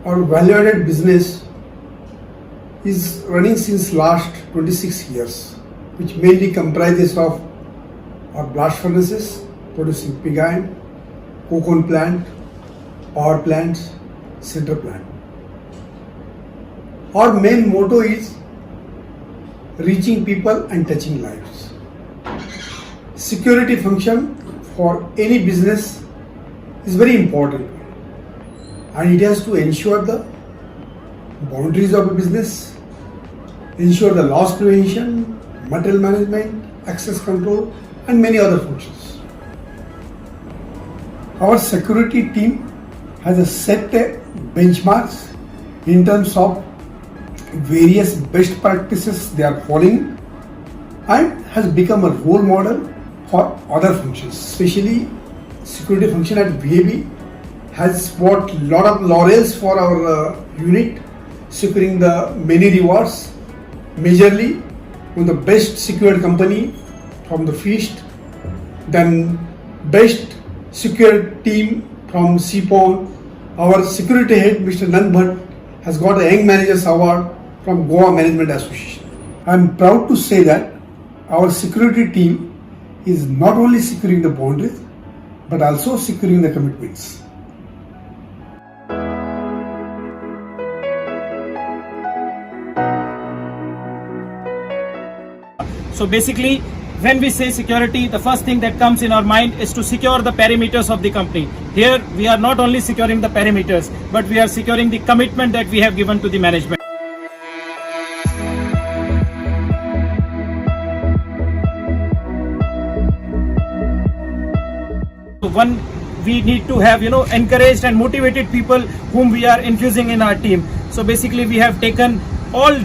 Our value-added business is running since last 26 years, which mainly comprises of our blast furnaces producing pig iron, coke oven plant, power plants, sinter plant. Our main motto is reaching people and touching lives. Security function for any business is very important, and it has to ensure the boundaries of a business, ensure the loss prevention, material management, access control, and many other functions. Our security team has a set benchmarks in terms of various best practices they are following and has become a role model for other functions. Especially security function at VAB has brought a lot of laurels for our unit, securing the many rewards, majorly on the best secured company from the feast, then best secured team from CPON. Our security head, Mr. Nand Bhatt, has got a Young Managers Award from Goa Management Association. I am proud to say that our security team is not only securing the boundaries, but also securing the commitments. So basically, when we say security, the first thing that comes in our mind is to secure the perimeters of the company. Here, we are not only securing the perimeters, but we are securing the commitment that we have given to the management. One, we need to have encouraged and motivated people whom we are infusing in our team. So basically, we have taken all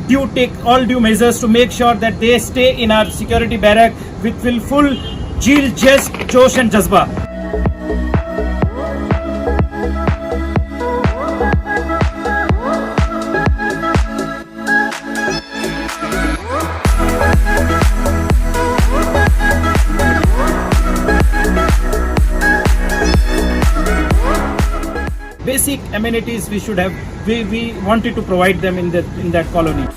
due measures to make sure that they stay in our security barrack with full jeel, jest, josh and jazba. Basic amenities we should have, we wanted to provide them in that colony.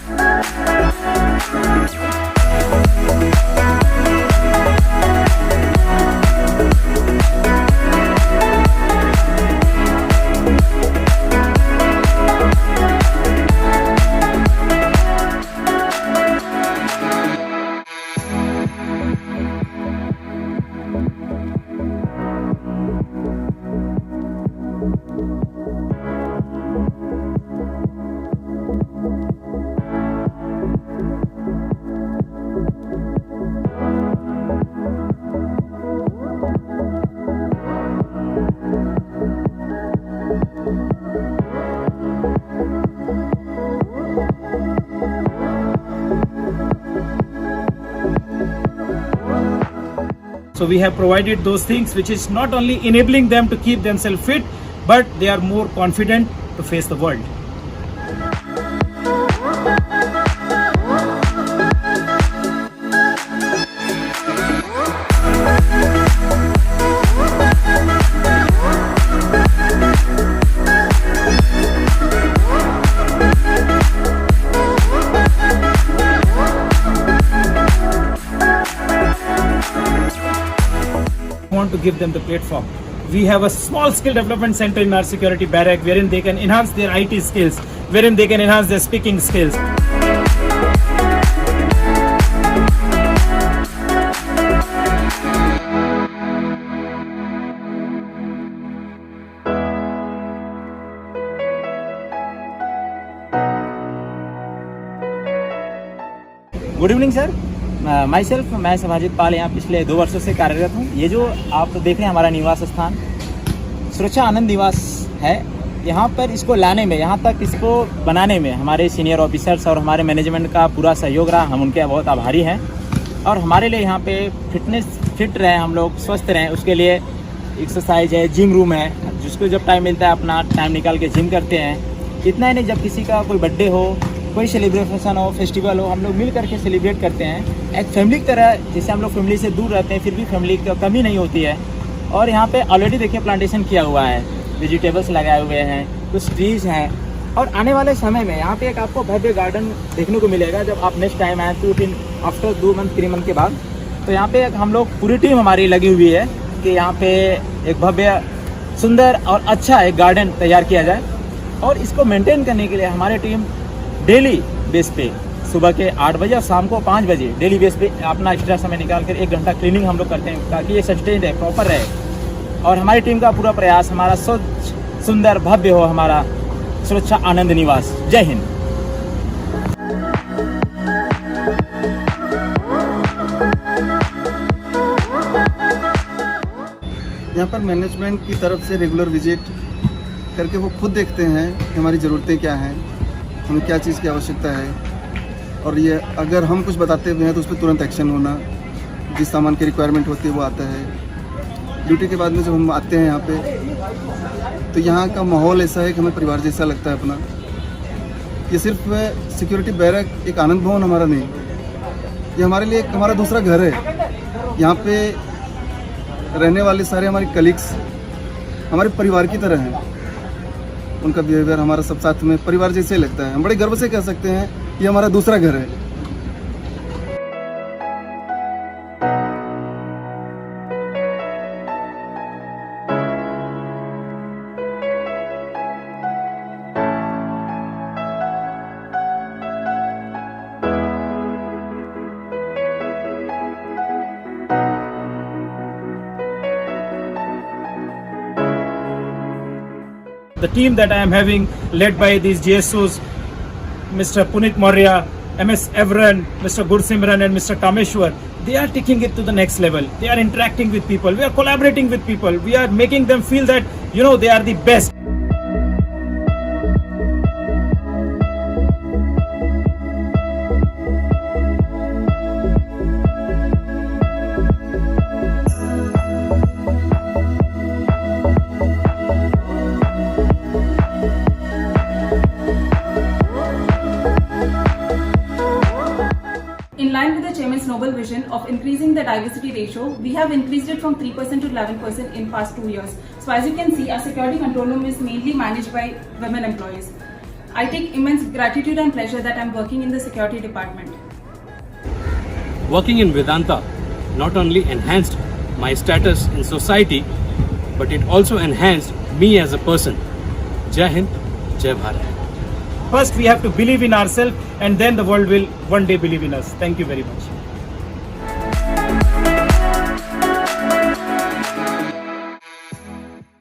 So we have provided those things which is not only enabling them to keep themselves fit, but they are more confident to face the world. Want to give them the platform. We have a small skill development center in our security barrack wherein they can enhance their IT skills, wherein they can enhance their speaking skills. Good evening sir, my self मैं सभाजित पाल यहाँ पिछले 2 वर्षों से कार्यरत हूँ। ये जो आप देख रहे हैं हमारा निवास स्थान सुरक्षा आनंद निवास है। यहाँ पर इसको लाने में, यहाँ तक इसको बनाने में हमारे सीनियर ऑफिसर्स और हमारे मैनेजमेंट का पूरा सहयोग रहा। हम उनके बहुत आभारी हैं। और हमारे लिए यहाँ पे फिट रहें, हम लोग स्वस्थ रहें, उसके लिए एक्सरसाइज है, जिम रूम है, जिसको जब टाइम मिलता है अपना टाइम निकाल के जिम करते हैं। इतना ही नहीं, जब किसी का कोई बर्थडे हो कोई सेलिब्रेशन हो, फेस्टिवल हो, हम लोग मिल करके सेलिब्रेट करते हैं एक फैमिली की तरह। जैसे हम लोग फैमिली से दूर रहते हैं फिर भी फैमिली की कमी नहीं होती है। और यहाँ पे ऑलरेडी देखिए प्लांटेशन किया हुआ है, वेजिटेबल्स लगाए हुए हैं, कुछ ट्रीज हैं। और आने वाले समय में यहाँ पे एक आपको भव्य गार्डन देखने को मिलेगा जब आप नेक्स्ट टाइम आए 2 मंथ 3 मंथ के बाद। तो यहाँ पे हम लोग पूरी टीम हमारी लगी हुई है कि यहाँ पे एक भव्य सुंदर और अच्छा एक गार्डन तैयार किया जाए। और इसको मेंटेन करने के लिए हमारी टीम डेली बेस पे सुबह के 8 बजे और शाम को 5 बजे डेली बेस पे अपना एक्स्ट्रा समय निकाल कर 1 घंटा क्लीनिंग हम लोग करते हैं ताकि ये सस्टेन रहे, प्रॉपर रहे। और हमारी टीम का पूरा प्रयास हमारा स्वच्छ सुंदर भव्य हो हमारा सुरक्षा आनंद निवास। जय हिंद। यहाँ पर मैनेजमेंट की तरफ से रेगुलर विजिट करके वो खुद देखते हैं कि हमारी ज़रूरतें क्या हैं, हमें क्या चीज़ की आवश्यकता है। और ये अगर हम कुछ बताते हुए हैं तो उस पर तुरंत एक्शन होना, जिस सामान की रिक्वायरमेंट होती है वो आता है। ड्यूटी के बाद में जब हम आते हैं यहाँ पे तो यहाँ का माहौल ऐसा है कि हमें परिवार जैसा लगता है अपना। ये सिर्फ सिक्योरिटी बैरक एक आनंद भवन हमारा नहीं, ये हमारे लिए एक हमारा दूसरा घर है। यहाँ पे रहने वाले सारे हमारे कलीग्स हमारे परिवार की तरह हैं, उनका बिहेवियर हमारा सब साथ में परिवार जैसे लगता है। हम बड़े गर्व से कह सकते हैं ये हमारा दूसरा घर है। The team that I am having, led by these GSOs, Mr. Punit Maurya, MS Evran, Mr. Gursimran and Mr. Kameshwar, they are taking it to the next level. They are interacting with people. We are collaborating with people. We are making them feel that, they are the best. In line with the Chairman's noble vision of increasing the diversity ratio, we have increased it from 3% to 11% in past 2 years. So as you can see, our security control room is mainly managed by women employees. I take immense gratitude and pleasure that I'm working in the security department. Working in Vedanta not only enhanced my status in society, but it also enhanced me as a person. Jai Hind, Jai Bharat. First, we have to believe in ourselves, and then the world will one day believe in us. Thank you very much.